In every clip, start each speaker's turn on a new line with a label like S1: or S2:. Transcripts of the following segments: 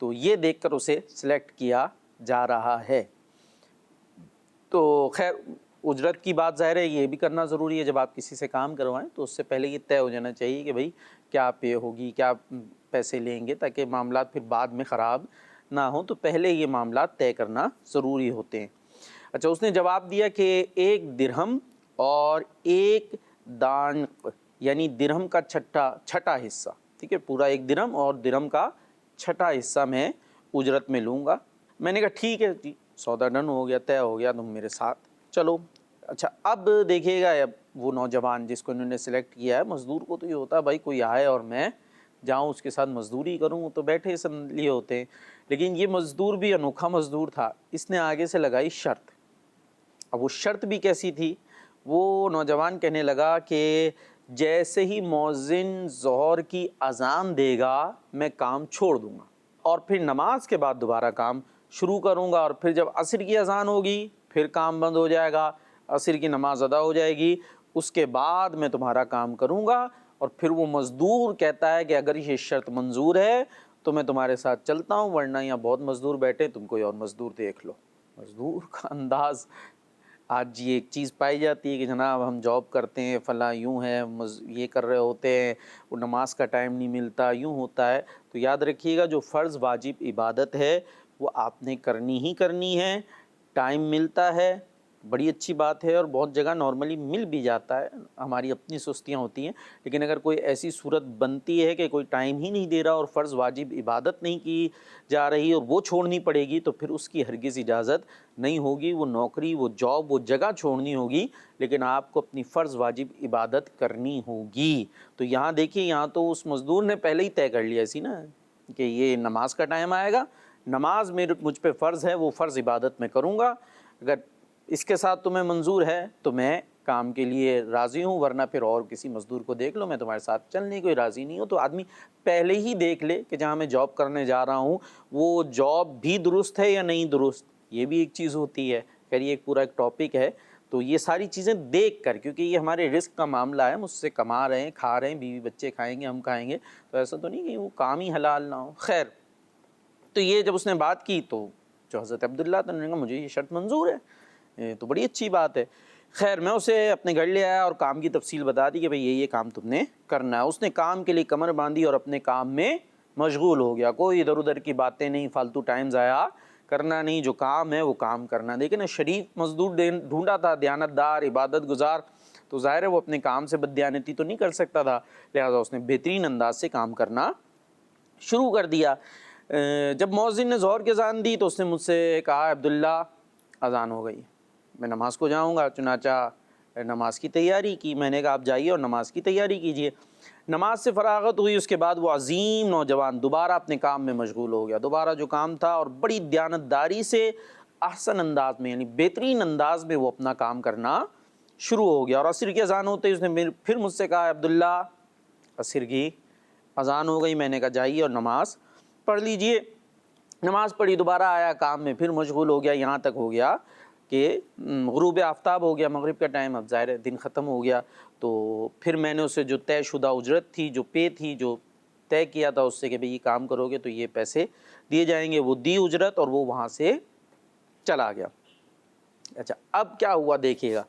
S1: تو یہ دیکھ کر اسے سلیکٹ کیا جا رہا ہے۔ تو خیر اجرت کی بات ظاہر ہے یہ بھی کرنا ضروری ہے، جب آپ کسی سے کام کروائیں تو اس سے پہلے یہ طے ہو جانا چاہیے کہ بھئی کیا پے ہوگی، کیا پیسے لیں گے، تاکہ معاملات پھر بعد میں خراب نہ ہوں، تو پہلے یہ معاملات طے کرنا ضروری ہوتے ہیں۔ اچھا، اس نے جواب دیا کہ 1 درہم اور 1 دانق، یعنی درہم کا چھٹا حصہ، ٹھیک ہے، پورا 1 درہم اور درہم کا چھٹا حصہ میں اجرت میں لوں گا۔ میں نے کہا ٹھیک ہے جی، سودا ڈن ہو گیا، طے ہو گیا، تم میرے ساتھ چلو۔ اچھا اب دیکھیے گا، اب وہ نوجوان جس کو انہوں نے سلیکٹ کیا ہے، مزدور کو تو یہ ہوتا ہے بھائی کوئی آئے اور میں جاؤں اس کے ساتھ مزدوری کروں، تو بیٹھے سمجھ لیے ہوتے ہیں، لیکن یہ مزدور بھی انوکھا مزدور تھا۔ اس نے آگے سے لگائی شرط۔ اب وہ شرط بھی کیسی تھی؟ وہ نوجوان کہنے لگا کہ جیسے ہی مؤذن ظہر کی اذان دے گا میں کام چھوڑ دوں گا، اور پھر نماز کے بعد دوبارہ کام شروع کروں گا، اور پھر جب عصر کی اذان ہوگی پھر کام بند ہو جائے گا، عصر کی نماز ادا ہو جائے گی، اس کے بعد میں تمہارا کام کروں گا۔ اور پھر وہ مزدور کہتا ہے کہ اگر یہ شرط منظور ہے تو میں تمہارے ساتھ چلتا ہوں، ورنہ یہاں بہت مزدور بیٹھے، تم کوئی اور مزدور دیکھ لو۔ مزدور کا انداز، آج یہ ایک چیز پائی جاتی ہے کہ جناب ہم جاب کرتے ہیں، فلاں یوں ہے، یہ کر رہے ہوتے ہیں، وہ نماز کا ٹائم نہیں ملتا، یوں ہوتا ہے۔ تو یاد رکھیے گا، جو فرض واجب عبادت ہے وہ آپ نے کرنی ہی کرنی ہے۔ ٹائم ملتا ہے، بڑی اچھی بات ہے، اور بہت جگہ نارملی مل بھی جاتا ہے، ہماری اپنی سستیاں ہوتی ہیں، لیکن اگر کوئی ایسی صورت بنتی ہے کہ کوئی ٹائم ہی نہیں دے رہا اور فرض واجب عبادت نہیں کی جا رہی اور وہ چھوڑنی پڑے گی، تو پھر اس کی ہرگز اجازت نہیں ہوگی، وہ نوکری، وہ جاب، وہ جگہ چھوڑنی ہوگی، لیکن آپ کو اپنی فرض واجب عبادت کرنی ہوگی۔ تو یہاں دیکھیے، یہاں تو اس مزدور نے پہلے ہی طے کر لیا سی نا کہ یہ نماز کا ٹائم آئے گا، نماز مجھ پہ فرض ہے، وہ فرض عبادت میں کروں گا، اگر اس کے ساتھ تمہیں منظور ہے تو میں کام کے لیے راضی ہوں، ورنہ پھر اور کسی مزدور کو دیکھ لو، میں تمہارے ساتھ چلنے کوئی راضی نہیں ہوں۔ تو آدمی پہلے ہی دیکھ لے کہ جہاں میں جاب کرنے جا رہا ہوں وہ جاب بھی درست ہے یا نہیں درست، یہ بھی ایک چیز ہوتی ہے۔ خیر یہ پورا ایک ٹاپک ہے، تو یہ ساری چیزیں دیکھ کر، کیونکہ یہ ہمارے رزق کا معاملہ ہے، مجھ سے کما رہے ہیں، کھا رہے ہیں، بیوی بچے کھائیں گے، ہم کھائیں گے، تو ایسا تو نہیں کہ وہ کام ہی حلال نہ ہو۔ خیر تو یہ جب اس نے بات کی تو جو حضرت عبداللہ، تو انہوں نے کہا مجھے یہ شرط منظور ہے، تو بڑی اچھی بات ہے۔ خیر میں اسے اپنے گھر لے آیا اور کام کی تفصیل بتا دی کہ بھئی یہ کام تم نے کرنا ہے۔ اس نے کام کے لیے کمر باندھی اور اپنے کام میں مشغول ہو گیا، کوئی ادھر ادھر کی باتیں نہیں، فالتو ٹائم ضائع کرنا نہیں، جو کام ہے وہ کام کرنا۔ دیکھیں نا، شریف مزدور ڈھونڈا تھا، دیانت دار، عبادت گزار، تو ظاہر ہے وہ اپنے کام سے بددیانتی تو نہیں کر سکتا تھا، لہذا اس نے بہترین انداز سے کام کرنا شروع کر دیا۔ جب مؤذن نے ظہر کی اذان دی تو اس نے مجھ سے کہا عبداللہ اذان ہو گئی، میں نماز کو جاؤں گا۔ چنانچہ نماز کی تیاری کی۔ میں نے کہا آپ جائیے اور نماز کی تیاری کیجیے۔ نماز سے فراغت ہوئی، اس کے بعد وہ عظیم نوجوان دوبارہ اپنے کام میں مشغول ہو گیا، دوبارہ جو کام تھا، اور بڑی دیانتداری سے احسن انداز میں، یعنی بہترین انداز میں وہ اپنا کام کرنا شروع ہو گیا۔ اور عصر کی اذان ہوتے ہی اس نے پھر مجھ سے کہا عبداللہ عصر کی اذان ہو گئی۔ میں نے کہا جائیے اور نماز پڑھ لیجئے۔ نماز پڑھی، دوبارہ آیا کام میں، پھر مشغول ہو گیا، یہاں تک ہو گیا کہ غروب آفتاب ہو گیا، مغرب کا ٹائم، اب ظاہر ہے دن ختم ہو گیا۔ تو پھر میں نے اسے جو طے شدہ اجرت تھی، جو پے تھی، جو طے کیا تھا اس سے کہ بھئی یہ کام کرو گے تو یہ پیسے دیے جائیں گے، وہ دی اجرت اور وہ وہاں سے چلا گیا۔ اچھا اب کیا ہوا دیکھیے گا،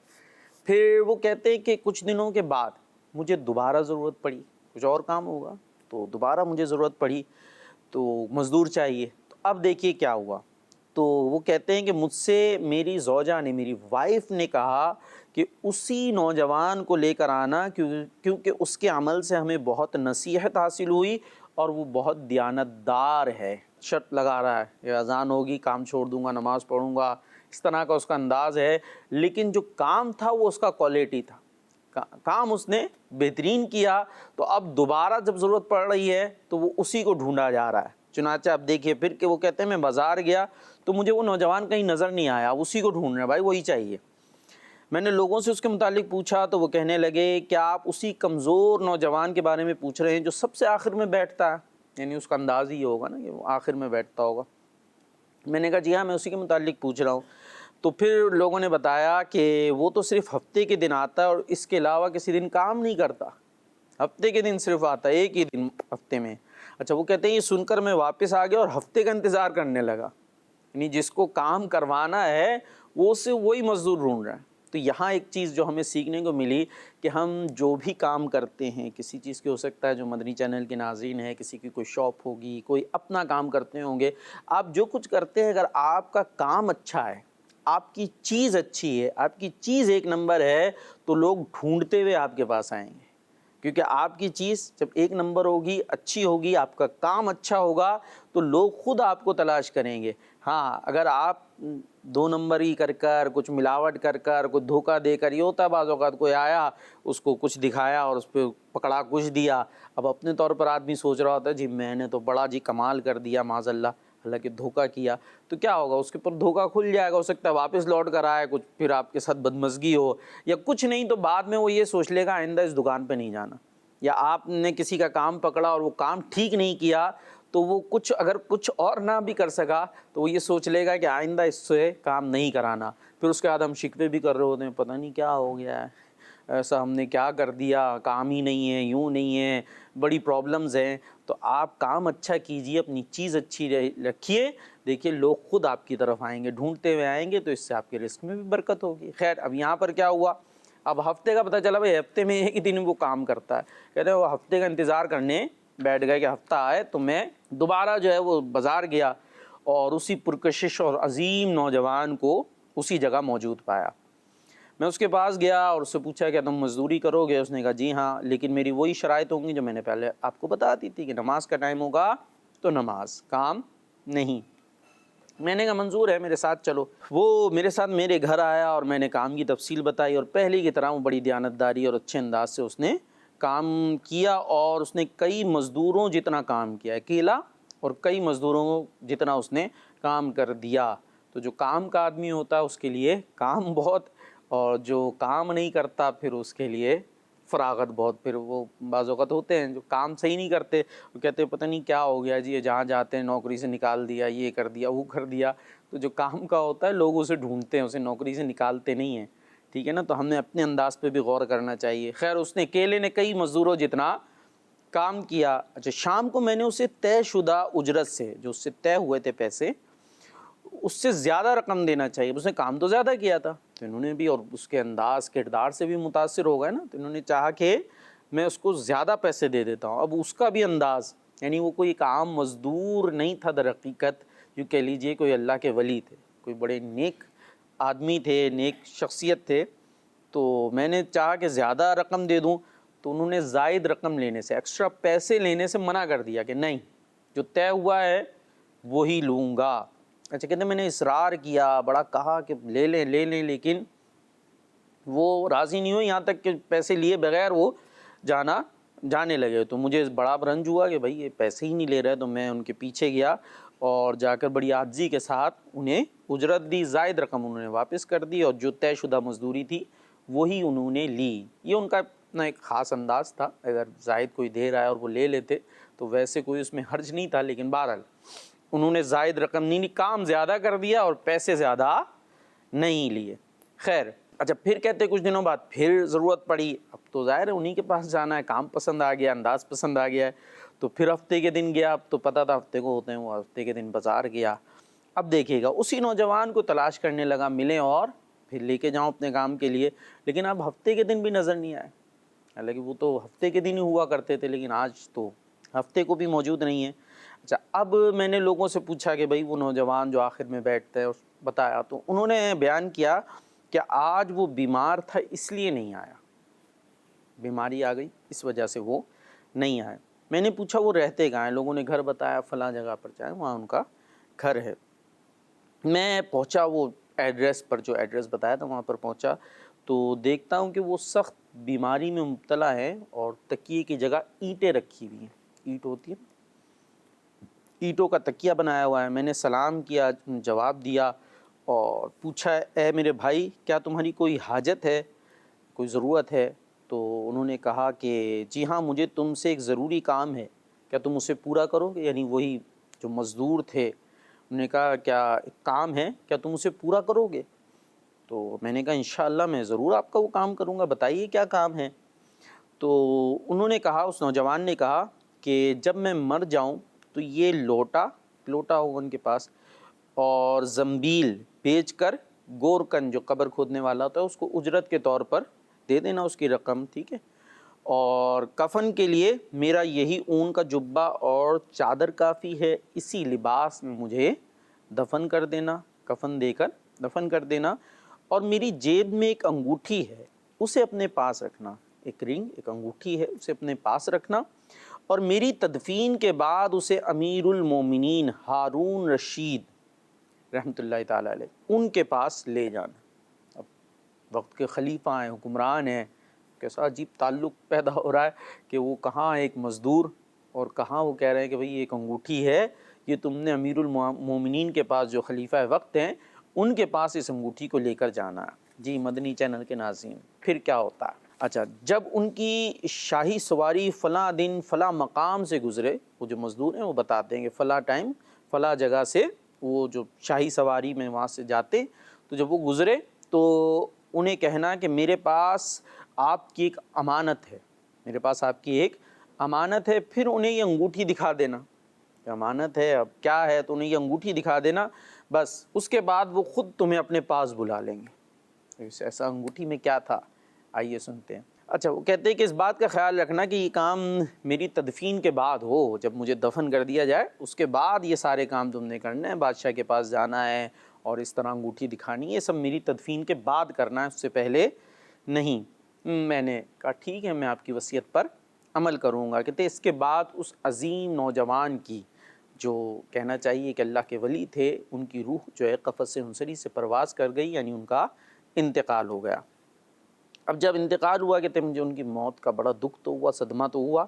S1: پھر وہ کہتے ہیں کہ کچھ دنوں کے بعد مجھے دوبارہ ضرورت پڑی، کچھ اور کام ہوگا تو دوبارہ مجھے ضرورت پڑی، تو مزدور چاہیے۔ تو اب دیکھیے کیا ہوا، تو وہ کہتے ہیں کہ مجھ سے میری زوجہ نے، میری وائف نے کہا کہ اسی نوجوان کو لے کر آنا، کیونکہ اس کے عمل سے ہمیں بہت نصیحت حاصل ہوئی اور وہ بہت دیانتدار ہے۔ شرط لگا رہا ہے، یہ اذان ہوگی کام چھوڑ دوں گا، نماز پڑھوں گا، اس طرح کا اس کا انداز ہے، لیکن جو کام تھا وہ اس کا کوالٹی تھا، کام اس نے بہترین کیا۔ تو اب دوبارہ جب ضرورت پڑ رہی ہے تو وہ اسی کو ڈھونڈا جا رہا ہے۔ چنانچہ اب دیکھیے پھر کہ وہ کہتے ہیں میں بازار گیا تو مجھے وہ نوجوان کہیں نظر نہیں آیا، اسی کو ڈھونڈ رہے ہیں، بھائی وہی چاہیے۔ میں نے لوگوں سے اس کے متعلق پوچھا تو وہ کہنے لگے کیا آپ اسی کمزور نوجوان کے بارے میں پوچھ رہے ہیں جو سب سے آخر میں بیٹھتا ہے؟ یعنی اس کا انداز ہی ہوگا نا کہ وہ آخر میں بیٹھتا ہوگا۔ میں نے کہا جی ہاں، میں اسی کے متعلق پوچھ رہا ہوں۔ تو پھر لوگوں نے بتایا کہ وہ تو صرف ہفتے کے دن آتا ہے اور اس کے علاوہ کسی دن کام نہیں کرتا، ہفتے کے دن صرف آتا ہے، ایک ہی دن ہفتے میں اچھا وہ کہتے ہیں یہ سن کر میں واپس آ گیا اور ہفتے کا انتظار کرنے لگا، یعنی جس کو کام کروانا ہے وہ اس سے وہی مزدور ڈھونڈ رہا ہے۔ تو یہاں ایک چیز جو ہمیں سیکھنے کو ملی کہ ہم جو بھی کام کرتے ہیں، کسی چیز کی ہو سکتا ہے جو مدنی چینل کے ناظرین ہیں، کسی کی کوئی شاپ ہوگی، کوئی اپنا کام کرتے ہوں گے، آپ جو کچھ کرتے ہیں اگر آپ کا کام اچھا ہے، آپ کی چیز اچھی ہے، آپ کی چیز ایک نمبر ہے، تو لوگ ڈھونڈتے ہوئے آپ کے پاس آئیں گے، کیونکہ آپ کی چیز جب ایک نمبر ہوگی، اچھی ہوگی، آپ کا کام اچھا ہوگا تو لوگ خود آپ کو تلاش کریں گے۔ ہاں اگر آپ 2 نمبری کر کر، کچھ ملاوٹ کر کر، کچھ دھوکہ دے کر، یہ ہوتا ہے بعض اوقات کوئی آیا اس کو کچھ دکھایا اور اس پہ پکڑا کچھ دیا، اب اپنے طور پر آدمی سوچ رہا ہوتا ہے جی میں نے تو بڑا جی کمال کر دیا معاذ اللہ، حالانکہ دھوکہ کیا، تو کیا ہوگا اس کے اوپر دھوکہ کھل جائے گا، ہو سکتا ہے واپس لوٹ کر آئے، کچھ پھر آپ کے ساتھ بدمزگی ہو یا کچھ نہیں، تو بعد میں وہ یہ سوچ لے گا آئندہ اس دکان پہ نہیں جانا، یا آپ نے کسی کا کام پکڑا اور وہ کام ٹھیک نہیں کیا تو وہ اگر کچھ اور نہ بھی کر سکا تو وہ یہ سوچ لے گا کہ آئندہ اس سے کام نہیں کرانا، پھر اس کے بعد ہم شکوے بھی کر رہے ہوتے ہیں، پتہ نہیں کیا ہو گیا ہے، ایسا ہم نے کیا کر دیا، کام ہی نہیں ہے، یوں نہیں ہے، بڑی پرابلمز ہیں۔ تو آپ کام اچھا کیجئے، اپنی چیز اچھی رکھیے، دیکھیے لوگ خود آپ کی طرف آئیں گے، ڈھونڈتے ہوئے آئیں گے، تو اس سے آپ کے رزق میں بھی برکت ہوگی۔ خیر اب یہاں پر کیا ہوا، اب ہفتے کا پتہ چلا بھائی ہفتے میں ایک ہی دن وہ کام کرتا ہے، کہتے ہیں وہ ہفتے کا انتظار کرنے بیٹھ گئے کہ ہفتہ آئے تو میں دوبارہ جو ہے وہ بازار گیا اور اسی پرکشش اور عظیم نوجوان کو اسی جگہ موجود پایا۔ میں اس کے پاس گیا اور اس سے پوچھا کہ تم مزدوری کرو گے؟ اس نے کہا جی ہاں، لیکن میری وہی شرائط ہوں گی جو میں نے پہلے آپ کو بتا دی تھی کہ نماز کا ٹائم ہوگا تو نماز، کام نہیں۔ میں نے کہا منظور ہے، میرے ساتھ چلو۔ وہ میرے ساتھ میرے گھر آیا اور میں نے کام کی تفصیل بتائی، اور پہلے کی طرح وہ بڑی دیانتداری اور اچھے انداز سے اس نے کام کیا، اور اس نے کئی مزدوروں جتنا کام کیا، اکیلا اور کئی مزدوروں جتنا اس نے کام کر دیا۔ تو جو کام کا آدمی ہوتا ہے اس کے لیے کام بہت، اور جو کام نہیں کرتا پھر اس کے لیے فراغت بہت۔ پھر وہ بعض اوقات ہوتے ہیں جو کام صحیح نہیں کرتے، وہ کہتے ہیں پتہ نہیں کیا ہو گیا جی، یہ جہاں جاتے ہیں نوکری سے نکال دیا، یہ کر دیا، وہ کر دیا۔ تو جو کام کا ہوتا ہے لوگ اسے ڈھونڈتے ہیں، اسے نوکری سے نکالتے نہیں ہیں، ٹھیک ہے نا؟ تو ہم نے اپنے انداز پہ بھی غور کرنا چاہیے۔ خیر اس نے اکیلے نے کئی مزدوروں جتنا کام کیا۔ اچھا شام کو میں نے اسے طے شدہ اجرت سے، جو اس سے طے ہوئے تھے پیسے، اس سے زیادہ رقم دینا چاہیے، اس نے کام تو زیادہ کیا تھا، تو انہوں نے بھی، اور اس کے انداز کردار سے بھی متاثر ہو گئے نا، تو انہوں نے چاہا کہ میں اس کو زیادہ پیسے دے دیتا ہوں۔ اب اس کا بھی انداز، یعنی وہ کوئی ایک عام مزدور نہیں تھا، در حقیقت یوں کہہ لیجئے کوئی اللہ کے ولی تھے، کوئی بڑے نیک آدمی تھے، نیک شخصیت تھے۔ تو میں نے چاہا کہ زیادہ رقم دے دوں، تو انہوں نے زائد رقم لینے سے، ایکسٹرا پیسے لینے سے منع کر دیا کہ نہیں، جو طے ہوا ہے وہی لوں گا۔ اچھا کہتے ہیں میں نے اصرار کیا، بڑا کہا کہ لے لیں لے لیں، لیکن وہ راضی نہیں ہوئی، یہاں تک کہ پیسے لیے بغیر وہ جانے لگے۔ تو مجھے بڑا رنج ہوا کہ بھائی یہ پیسے ہی نہیں لے رہے، تو میں ان کے پیچھے گیا اور جا کر بڑی عاجزی کے ساتھ انہیں اجرت دی، زائد رقم انہوں نے واپس کر دی، اور جو طے شدہ مزدوری تھی وہی انہوں نے لی۔ یہ ان کا اپنا ایک خاص انداز تھا، اگر زائد کوئی دے رہا ہے اور وہ لے لیتے تو ویسے کوئی اس میں حرج نہیں تھا، لیکن بہرحال انہوں نے زائد رقم نہیں لی، کام زیادہ کر دیا اور پیسے زیادہ نہیں لیے۔ خیر اچھا پھر کہتے کچھ دنوں بعد پھر ضرورت پڑی، اب تو ظاہر ہے انہی کے پاس جانا ہے، کام پسند آ گیا، انداز پسند آ گیا ہے، تو پھر ہفتے کے دن گیا، اب تو پتہ تھا ہفتے کو ہوتے ہیں، وہ ہفتے کے دن بازار گیا۔ اب دیکھیے گا اسی نوجوان کو تلاش کرنے لگا، ملے اور پھر لے کے جاؤں اپنے کام کے لیے، لیکن اب ہفتے کے دن بھی نظر نہیں آئے، حالانکہ وہ تو ہفتے کے دن ہی ہوا کرتے تھے، لیکن آج تو ہفتے کو بھی موجود نہیں ہے۔ اچھا اب میں نے لوگوں سے پوچھا کہ بھائی وہ نوجوان جو آخر میں بیٹھتا ہے، بتایا تو انہوں نے بیان کیا کہ آج وہ بیمار تھا اس لیے نہیں آیا، بیماری آ گئی اس وجہ سے وہ نہیں آیا۔ میں نے پوچھا وہ رہتے کہاں ہیں؟ لوگوں نے گھر بتایا، فلاں جگہ پر جائیں، وہاں ان کا گھر ہے۔ میں پہنچا وہ ایڈریس پر، جو ایڈریس بتایا تھا وہاں پر پہنچا تو دیکھتا ہوں کہ وہ سخت بیماری میں مبتلا ہے، اور تکیے کی جگہ اینٹیں رکھی ہوئی ہیں، اینٹ ہوتی ہے، اینٹوں کا تکیہ بنایا ہوا ہے۔ میں نے سلام کیا، جواب دیا اور پوچھا اے میرے بھائی کیا تمہاری کوئی حاجت ہے، کوئی ضرورت ہے؟ تو انہوں نے کہا کہ جی ہاں مجھے تم سے ایک ضروری کام ہے، کیا تم اسے پورا کرو گے؟ یعنی وہی جو مزدور تھے انہوں نے کہا کیا ایک کام ہے، کیا تم اسے پورا کرو گے؟ تو میں نے کہا انشاءاللہ میں ضرور آپ کا وہ کام کروں گا، بتائیے کیا کام ہے؟ تو انہوں نے کہا، اس نوجوان نے کہا کہ جب میں مر جاؤں تو یہ لوٹا ہوگا ان کے پاس اور زنبیل بیچ کر گورکن جو قبر کھودنے والا ہوتا ہے اس کو اجرت کے طور پر دے دینا اس کی رقم، ٹھیک ہے، اور کفن کے لیے میرا یہی اون کا جبہ اور چادر کافی ہے، اسی لباس میں مجھے دفن کر دینا، کفن دے کر دفن کر دینا، اور میری جیب میں ایک انگوٹھی ہے اسے اپنے پاس رکھنا، ایک رنگ، ایک انگوٹھی ہے اسے اپنے پاس رکھنا، اور میری تدفین کے بعد اسے امیر المومنین ہارون رشید رحمۃ اللہ تعالیٰ علیہ ان کے پاس لے جانا۔ اب وقت کے خلیفہ ہیں، حکمران ہیں، کیسا عجیب تعلق پیدا ہو رہا ہے کہ وہ کہاں ایک مزدور اور کہاں وہ کہہ رہے ہیں کہ بھئی ایک انگوٹھی ہے، یہ تم نے امیر المومنین کے پاس جو خلیفہ وقت ہیں ان کے پاس اس انگوٹھی کو لے کر جانا ہے۔ جی مدنی چینل کے ناظرین، پھر کیا ہوتا ہے؟ اچھا، جب ان کی شاہی سواری فلاں دن فلاں مقام سے گزرے، وہ جو مزدور ہیں وہ بتاتے ہیں کہ فلاں ٹائم فلاں جگہ سے وہ جو شاہی سواری میں وہاں سے جاتے، تو جب وہ گزرے تو انہیں کہنا کہ میرے پاس آپ کی ایک امانت ہے، میرے پاس آپ کی ایک امانت ہے، پھر انہیں یہ انگوٹھی دکھا دینا کہ امانت ہے، اب کیا ہے، تو انہیں یہ انگوٹھی دکھا دینا، بس اس کے بعد وہ خود تمہیں اپنے پاس بلا لیں گے۔ ایسا انگوٹھی میں کیا تھا، آئیے سنتے ہیں۔ اچھا، وہ کہتے ہیں کہ اس بات کا خیال رکھنا کہ یہ کام میری تدفین کے بعد ہو، جب مجھے دفن کر دیا جائے اس کے بعد یہ سارے کام تم نے کرنے ہیں، بادشاہ کے پاس جانا ہے اور اس طرح انگوٹھی دکھانی ہے، یہ سب میری تدفین کے بعد کرنا ہے، اس سے پہلے نہیں۔ میں نے کہا ٹھیک ہے، میں آپ کی وصیت پر عمل کروں گا۔ کہتے اس کے بعد اس عظیم نوجوان کی، جو کہنا چاہیے کہ اللہ کے ولی تھے، ان کی روح جو ہے قفس انصری سے پرواز کر گئی، یعنی ان کا انتقال ہو گیا۔ اب جب انتقال ہوا کہتے مجھے ان کی موت کا بڑا دکھ تو ہوا، صدمہ تو ہوا،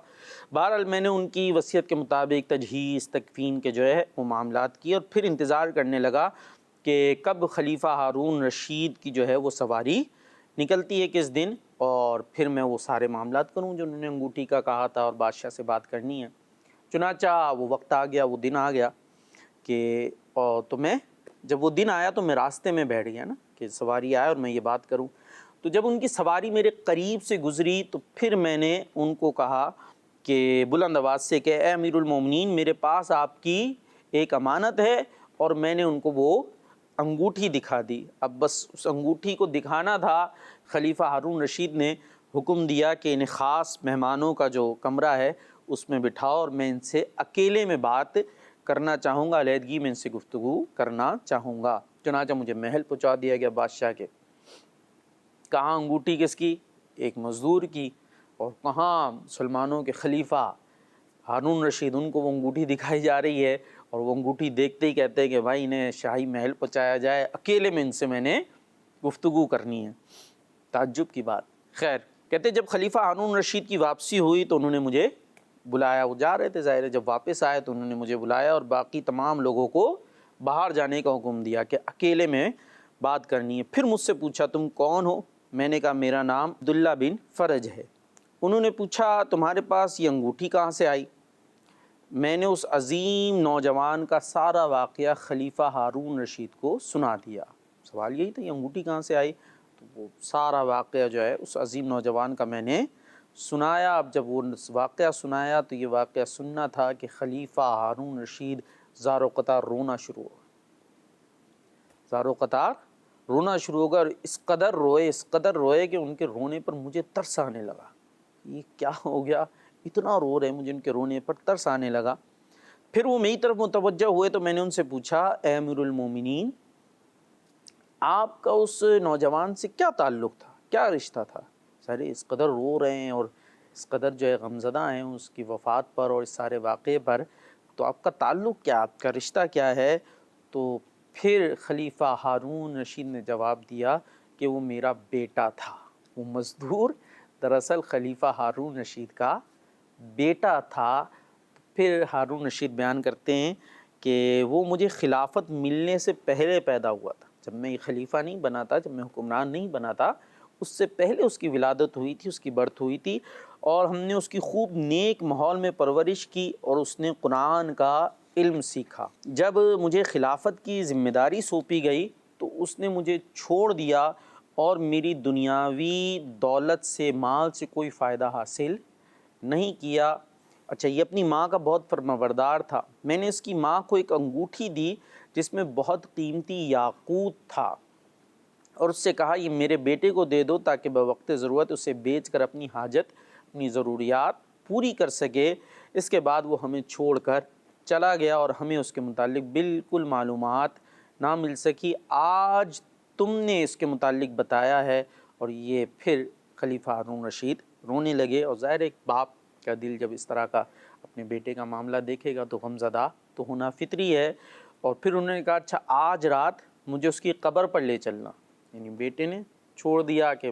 S1: بہرحال میں نے ان کی وصیت کے مطابق تجہیز تکفین کے جو ہے وہ معاملات کیے، اور پھر انتظار کرنے لگا کہ کب خلیفہ ہارون رشید کی جو ہے وہ سواری نکلتی ہے کس دن، اور پھر میں وہ سارے معاملات کروں جو انہوں نے انگوٹھی کا کہا تھا اور بادشاہ سے بات کرنی ہے۔ چنانچہ وہ وقت آ گیا، وہ دن آ گیا کہ تو میں جب وہ دن آیا تو میں راستے میں بیٹھ گیا نا کہ سواری آئے اور میں یہ بات کروں، تو جب ان کی سواری میرے قریب سے گزری تو پھر میں نے ان کو کہا کہ بلند آواز سے کہ اے امیر المومنین، میرے پاس آپ کی ایک امانت ہے، اور میں نے ان کو وہ انگوٹھی دکھا دی۔ اب بس اس انگوٹھی کو دکھانا تھا، خلیفہ ہارون رشید نے حکم دیا کہ انہیں خاص مہمانوں کا جو کمرہ ہے اس میں بٹھاؤ، اور میں ان سے اکیلے میں بات کرنا چاہوں گا، علیحدگی میں ان سے گفتگو کرنا چاہوں گا۔ چنانچہ مجھے محل پہنچا دیا گیا بادشاہ کے۔ کہاں انگوٹھی کس کی؟ ایک مزدور کی، اور کہاں مسلمانوں کے خلیفہ ہارون رشید، ان کو وہ انگوٹھی دکھائی جا رہی ہے، اور وہ انگوٹھی دیکھتے ہی کہتے ہیں کہ بھائی انہیں شاہی محل پہنچایا جائے، اکیلے میں ان سے میں نے گفتگو کرنی ہے۔ تعجب کی بات۔ خیر، کہتے جب خلیفہ ہارون رشید کی واپسی ہوئی تو انہوں نے مجھے بلایا، وہ جا رہے تھے ظاہر ہے، جب واپس آئے تو انہوں نے مجھے بلایا اور باقی تمام لوگوں کو باہر جانے کا حکم دیا کہ اکیلے میں بات کرنی ہے۔ پھر مجھ سے پوچھا تم کون ہو؟ میں نے کہا میرا نام عبداللہ بن فرج ہے۔ انہوں نے پوچھا تمہارے پاس یہ انگوٹھی کہاں سے آئی؟ میں نے اس عظیم نوجوان کا سارا واقعہ خلیفہ ہارون رشید کو سنا دیا۔ سوال یہی تھا یہ انگوٹھی کہاں سے آئی، تو وہ سارا واقعہ جو ہے اس عظیم نوجوان کا میں نے سنایا۔ اب جب وہ واقعہ سنایا تو یہ واقعہ سننا تھا کہ خلیفہ ہارون رشید زار و قطار رونا شروع ہو، زار و قطار رونا شروع ہو گیا، اور اس قدر روئے کہ ان کے رونے پر مجھے ترس آنے لگا۔ یہ کیا ہو گیا، اتنا رو رہے، مجھے ان کے رونے پر ترس آنے لگا۔ پھر وہ میری طرف متوجہ ہوئے تو میں نے ان سے پوچھا اے امیر المومنین، آپ کا اس نوجوان سے کیا تعلق تھا، کیا رشتہ تھا؟ سارے اس قدر رو رہے ہیں اور اس قدر جو ہے غمزدہ ہیں اس کی وفات پر اور اس سارے واقعے پر، تو آپ کا تعلق کیا، آپ کا رشتہ کیا ہے؟ تو پھر خلیفہ ہارون رشید نے جواب دیا کہ وہ میرا بیٹا تھا۔ وہ مزدور دراصل خلیفہ ہارون رشید کا بیٹا تھا۔ پھر ہارون رشید بیان کرتے ہیں کہ وہ مجھے خلافت ملنے سے پہلے پیدا ہوا تھا، جب میں خلیفہ نہیں بنا تھا، جب میں حکمران نہیں بنا تھا، اس سے پہلے اس کی ولادت ہوئی تھی، اس کی برتھ ہوئی تھی، اور ہم نے اس کی خوب نیک ماحول میں پرورش کی اور اس نے قرآن کا علم سیکھا۔ جب مجھے خلافت کی ذمہ داری سونپی گئی تو اس نے مجھے چھوڑ دیا اور میری دنیاوی دولت سے، مال سے کوئی فائدہ حاصل نہیں کیا۔ اچھا، یہ اپنی ماں کا بہت فرمانبردار تھا۔ میں نے اس کی ماں کو ایک انگوٹھی دی جس میں بہت قیمتی یاقوت تھا، اور اس سے کہا یہ میرے بیٹے کو دے دو تاکہ بوقت ضرورت اسے بیچ کر اپنی حاجت، اپنی ضروریات پوری کر سکے۔ اس کے بعد وہ ہمیں چھوڑ کر چلا گیا اور ہمیں اس کے متعلق بالکل معلومات نہ مل سکی۔ آج تم نے اس کے متعلق بتایا ہے۔ اور یہ پھر خلیفہ ہارون رشید رونے لگے، اور ظاہر ایک باپ کا دل جب اس طرح کا اپنے بیٹے کا معاملہ دیکھے گا تو غمزدہ تو ہونا فطری ہے۔ اور پھر انہوں نے کہا اچھا آج رات مجھے اس کی قبر پر لے چلنا، یعنی بیٹے نے چھوڑ دیا کہ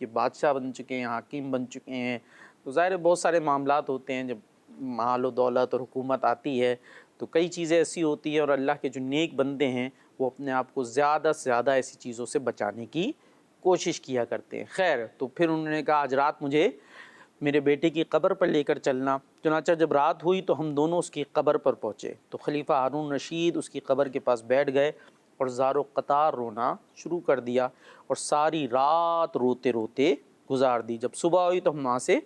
S1: یہ بادشاہ بن چکے ہیں، حاکم بن چکے ہیں، تو ظاہر بہت سارے معاملات ہوتے ہیں، جب مال و دولت اور حکومت آتی ہے تو کئی چیزیں ایسی ہوتی ہیں، اور اللہ کے جو نیک بندے ہیں وہ اپنے آپ کو زیادہ سے زیادہ ایسی چیزوں سے بچانے کی کوشش کیا کرتے ہیں۔ خیر، تو پھر انہوں نے کہا آج رات مجھے میرے بیٹے کی قبر پر لے کر چلنا۔ چنانچہ جب رات ہوئی تو ہم دونوں اس کی قبر پر پہنچے، تو خلیفہ ہارون رشید اس کی قبر کے پاس بیٹھ گئے اور زار و قطار رونا شروع کر دیا، اور ساری رات روتے روتے گزار دی۔ جب صبح ہوئی تو ہم وہاں سے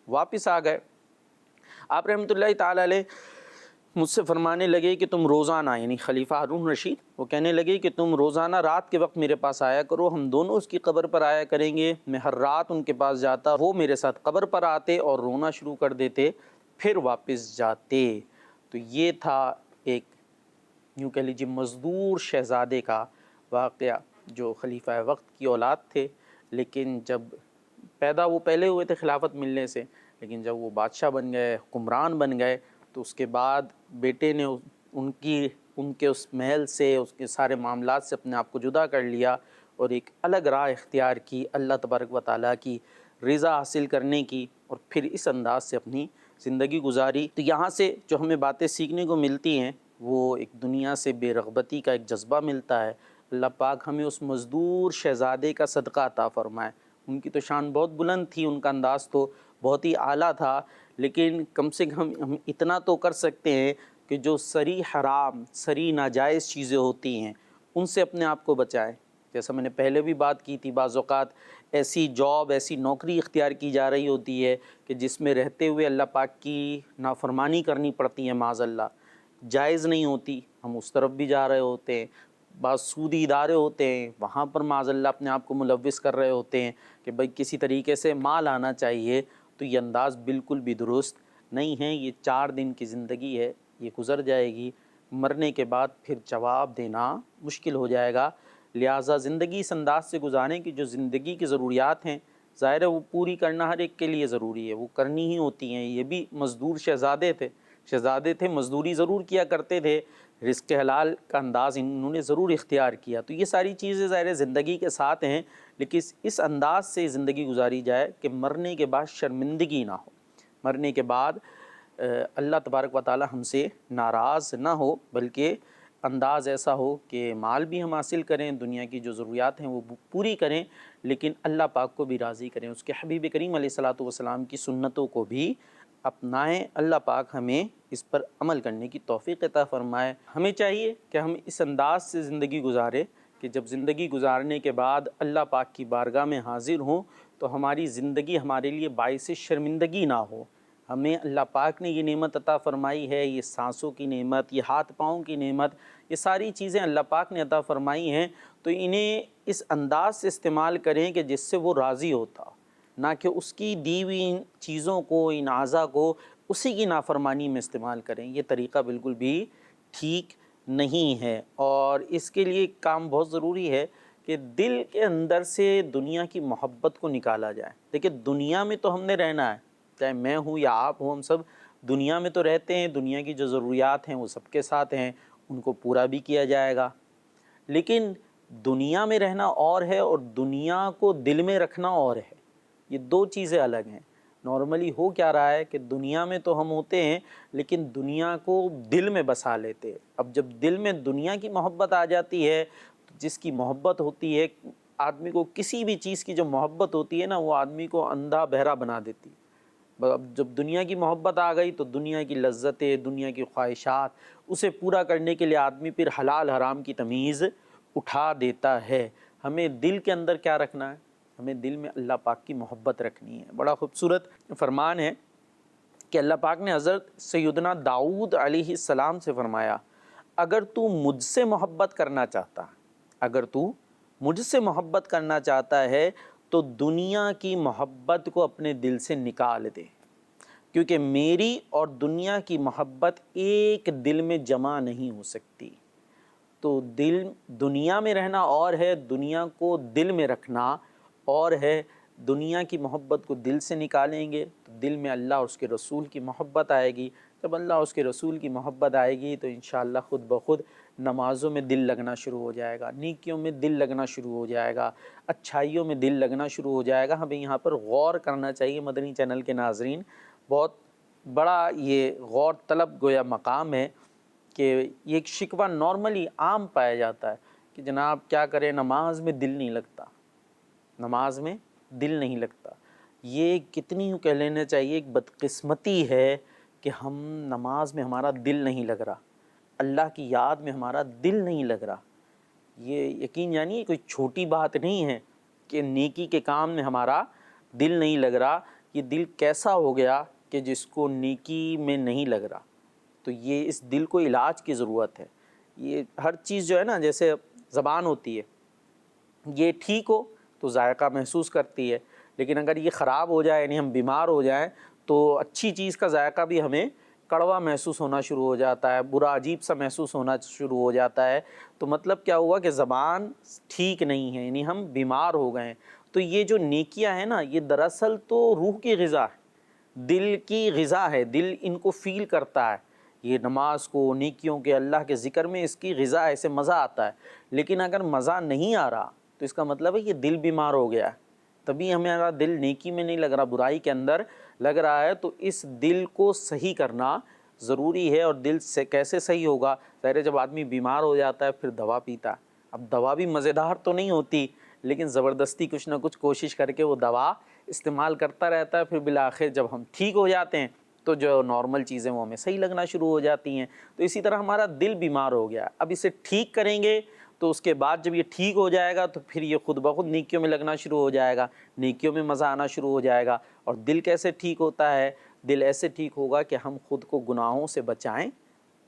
S1: واپس آ گئے۔ آپ رحمۃ اللہ تعالی علیہ مجھ سے فرمانے لگے کہ تم روزانہ، یعنی خلیفہ ہارون رشید وہ کہنے لگے کہ تم روزانہ رات کے وقت میرے پاس آیا کرو، ہم دونوں اس کی قبر پر آیا کریں گے۔ میں ہر رات ان کے پاس جاتا، وہ میرے ساتھ قبر پر آتے اور رونا شروع کر دیتے، پھر واپس جاتے۔ تو یہ تھا ایک یوں کہہ لیجیے مزدور شہزادے کا واقعہ، جو خلیفہ وقت کی اولاد تھے، لیکن جب پیدا وہ پہلے ہوئے تھے خلافت ملنے سے، لیکن جب وہ بادشاہ بن گئے، حکمران بن گئے، تو اس کے بعد بیٹے نے ان کے اس محل سے، اس کے سارے معاملات سے اپنے آپ کو جدا کر لیا اور ایک الگ راہ اختیار کی، اللہ تبارک و تعالیٰ کی رضا حاصل کرنے کی، اور پھر اس انداز سے اپنی زندگی گزاری۔ تو یہاں سے جو ہمیں باتیں سیکھنے کو ملتی ہیں وہ ایک دنیا سے بے رغبتی کا ایک جذبہ ملتا ہے۔ اللہ پاک ہمیں اس مزدور شہزادے کا صدقہ عطا فرمائے۔ ان کی تو شان بہت بلند تھی، ان کا انداز تو بہت ہی اعلیٰ تھا، لیکن کم سے کم ہم اتنا تو کر سکتے ہیں کہ جو سری حرام، سری ناجائز چیزیں ہوتی ہیں ان سے اپنے آپ کو بچائیں۔ جیسا میں نے پہلے بھی بات کی تھی، بعض اوقات ایسی جاب، ایسی نوکری اختیار کی جا رہی ہوتی ہے کہ جس میں رہتے ہوئے اللہ پاک کی نافرمانی کرنی پڑتی ہے، معاذ اللہ، جائز نہیں ہوتی، ہم اس طرف بھی جا رہے ہوتے ہیں۔ بعض سودی ادارے ہوتے ہیں، وہاں پر معاذ اللہ اپنے آپ کو ملوث کر رہے ہوتے ہیں کہ بھئی کسی طریقے سے مال آنا چاہیے، تو یہ انداز بالکل بھی درست نہیں ہے۔ یہ 4 دن کی زندگی ہے، یہ گزر جائے گی، مرنے کے بعد پھر جواب دینا مشکل ہو جائے گا۔ لہٰذا زندگی اس انداز سے گزاریں کہ جو زندگی کی ضروریات ہیں ظاہر ہے وہ پوری کرنا ہر ایک کے لیے ضروری ہے، وہ کرنی ہی ہوتی ہیں۔ یہ بھی مزدور شہزادے تھے، مزدوری ضرور کیا کرتے تھے، رزق حلال کا انداز انہوں نے ضرور اختیار کیا۔ تو یہ ساری چیزیں ظاہر زندگی کے ساتھ ہیں، لیکن اس انداز سے زندگی گزاری جائے کہ مرنے کے بعد شرمندگی نہ ہو، مرنے کے بعد اللہ تبارک و تعالی ہم سے ناراض نہ ہو، بلکہ انداز ایسا ہو کہ مال بھی ہم حاصل کریں، دنیا کی جو ضروریات ہیں وہ پوری کریں، لیکن اللہ پاک کو بھی راضی کریں، اس کے حبیب کریم علیہ الصلوۃ والسلام کی سنتوں کو بھی اپنائیں۔ اللہ پاک ہمیں اس پر عمل کرنے کی توفیق عطا فرمائے۔ ہمیں چاہیے کہ ہم اس انداز سے زندگی گزاریں کہ جب زندگی گزارنے کے بعد اللہ پاک کی بارگاہ میں حاضر ہوں تو ہماری زندگی ہمارے لیے باعث شرمندگی نہ ہو۔ ہمیں اللہ پاک نے یہ نعمت عطا فرمائی ہے، یہ سانسوں کی نعمت، یہ ہاتھ پاؤں کی نعمت، یہ ساری چیزیں اللہ پاک نے عطا فرمائی ہیں، تو انہیں اس انداز سے استعمال کریں کہ جس سے وہ راضی ہوتا، نہ کہ اس کی دی ہوئی ان چیزوں کو، ان اعضاء کو اسی کی نافرمانی میں استعمال کریں۔ یہ طریقہ بالکل بھی ٹھیک نہیں ہے، اور اس کے لیے ایک کام بہت ضروری ہے کہ دل کے اندر سے دنیا کی محبت کو نکالا جائے۔ دیکھیں دنیا میں تو ہم نے رہنا ہے، چاہے میں ہوں یا آپ ہوں، ہم سب دنیا میں تو رہتے ہیں، دنیا کی جو ضروریات ہیں وہ سب کے ساتھ ہیں، ان کو پورا بھی کیا جائے گا، لیکن دنیا میں رہنا اور ہے اور دنیا کو دل میں رکھنا اور ہے، یہ 2 چیزیں الگ ہیں۔ نارملی ہو کیا رہا ہے کہ دنیا میں تو ہم ہوتے ہیں لیکن دنیا کو دل میں بسا لیتے ہیں۔ اب جب دل میں دنیا کی محبت آ جاتی ہے، جس کی محبت ہوتی ہے آدمی کو، کسی بھی چیز کی جو محبت ہوتی ہے نا، وہ آدمی کو اندھا بہرا بنا دیتی ہے۔ اب جب دنیا کی محبت آ گئی تو دنیا کی لذتیں، دنیا کی خواہشات، اسے پورا کرنے کے لیے آدمی پھر حلال حرام کی تمیز اٹھا دیتا ہے۔ ہمیں دل کے اندر کیا رکھنا ہے؟ ہمیں دل میں اللہ پاک کی محبت رکھنی ہے۔ بڑا خوبصورت فرمان ہے کہ اللہ پاک نے حضرت سیدنا داؤد علیہ السلام سے فرمایا اگر تو مجھ سے محبت کرنا چاہتا اگر تو مجھ سے محبت کرنا چاہتا ہے تو دنیا کی محبت کو اپنے دل سے نکال دے، کیونکہ میری اور دنیا کی محبت ایک دل میں جمع نہیں ہو سکتی۔ تو دل دنیا میں رہنا اور ہے، دنیا کو دل میں رکھنا اور ہے۔ دنیا کی محبت کو دل سے نکالیں گے تو دل میں اللہ اور اس کے رسول کی محبت آئے گی۔ جب اللہ اور اس کے رسول کی محبت آئے گی تو انشاءاللہ خود بخود نمازوں میں دل لگنا شروع ہو جائے گا، نیکیوں میں دل لگنا شروع ہو جائے گا، اچھائیوں میں دل لگنا شروع ہو جائے گا۔ ہمیں یہاں پر غور کرنا چاہیے مدنی چینل کے ناظرین، بہت بڑا یہ غور طلب گویا مقام ہے کہ یہ ایک شکوہ نارملی عام پایا جاتا ہے کہ جناب کیا کریں نماز میں دل نہیں لگتا، نماز میں دل نہیں لگتا۔ یہ کتنی کہہ لینا چاہیے ایک بدقسمتی ہے کہ ہم نماز میں ہمارا دل نہیں لگ رہا، اللہ کی یاد میں ہمارا دل نہیں لگ رہا۔ یہ یقین جانیے کوئی چھوٹی بات نہیں ہے کہ نیکی کے کام میں ہمارا دل نہیں لگ رہا۔ یہ دل کیسا ہو گیا کہ جس کو نیکی میں نہیں لگ رہا، تو یہ اس دل کو علاج کی ضرورت ہے۔ یہ ہر چیز جو ہے نا، جیسے زبان ہوتی ہے، یہ ٹھیک ہو تو ذائقہ محسوس کرتی ہے، لیکن اگر یہ خراب ہو جائے یعنی ہم بیمار ہو جائیں تو اچھی چیز کا ذائقہ بھی ہمیں کڑوا محسوس ہونا شروع ہو جاتا ہے، برا عجیب سا محسوس ہونا شروع ہو جاتا ہے۔ تو مطلب کیا ہوا کہ زبان ٹھیک نہیں ہے، یعنی ہم بیمار ہو گئے ہیں۔ تو یہ جو نیکیاں ہیں نا، یہ دراصل تو روح کی غذا ہے، دل کی غذا ہے، دل ان کو فیل کرتا ہے۔ یہ نماز کو، نیکیوں کے، اللہ کے ذکر میں اس کی غذا ہے، اسے مزہ آتا ہے۔ لیکن اگر مزہ نہیں آ رہا تو اس کا مطلب ہے یہ دل بیمار ہو گیا ہے، تبھی ہمارا دل نیکی میں نہیں لگ رہا، برائی کے اندر لگ رہا ہے۔ تو اس دل کو صحیح کرنا ضروری ہے۔ اور دل سے کیسے صحیح ہوگا؟ ظاہر ہے جب آدمی بیمار ہو جاتا ہے پھر دوا پیتا ہے۔ اب دوا بھی مزیدار تو نہیں ہوتی، لیکن زبردستی کچھ نہ کچھ کوشش کر کے وہ دوا استعمال کرتا رہتا ہے۔ پھر بالآخر جب ہم ٹھیک ہو جاتے ہیں تو جو نارمل چیزیں وہ ہمیں صحیح لگنا شروع ہو جاتی ہیں۔ تو اسی طرح ہمارا دل بیمار ہو گیا، اب اسے ٹھیک کریں گے تو اس کے بعد جب یہ ٹھیک ہو جائے گا تو پھر یہ خود بخود نیکیوں میں لگنا شروع ہو جائے گا، نیکیوں میں مزہ آنا شروع ہو جائے گا۔ اور دل کیسے ٹھیک ہوتا ہے؟ دل ایسے ٹھیک ہوگا کہ ہم خود کو گناہوں سے بچائیں،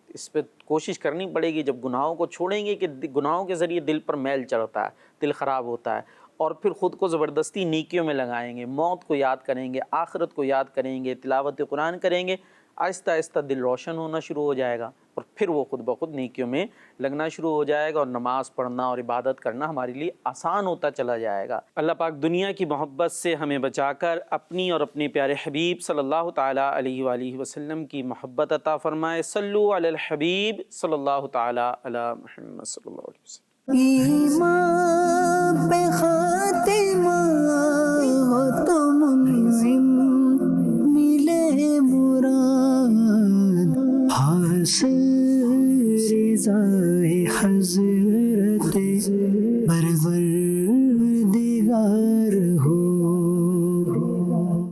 S1: اس پہ کوشش کرنی پڑے گی۔ جب گناہوں کو چھوڑیں گے کہ گناہوں کے ذریعے دل پر میل چڑھتا ہے، دل خراب ہوتا ہے، اور پھر خود کو زبردستی نیکیوں میں لگائیں گے، موت کو یاد کریں گے، آخرت کو یاد کریں گے، تلاوت قرآن کریں گے، آہستہ آہستہ دل روشن ہونا شروع ہو جائے گا اور پھر وہ خود بخود نیکیوں میں لگنا شروع ہو جائے گا، اور نماز پڑھنا اور عبادت کرنا ہمارے لیے آسان ہوتا چلا جائے گا۔ اللہ پاک دنیا کی محبت سے ہمیں بچا کر اپنی اور اپنے پیارے حبیب صلی اللہ تعالیٰ علیہ وآلہ وسلم کی محبت عطا فرمائے۔ صلو علی الحبیب صلی اللہ تعالیٰ علی محمد صلی اللہ علیہ وسلم۔
S2: ایمان پہ خاتمہ ہو تو منظم ملے مراد، حاصل رضا حضرت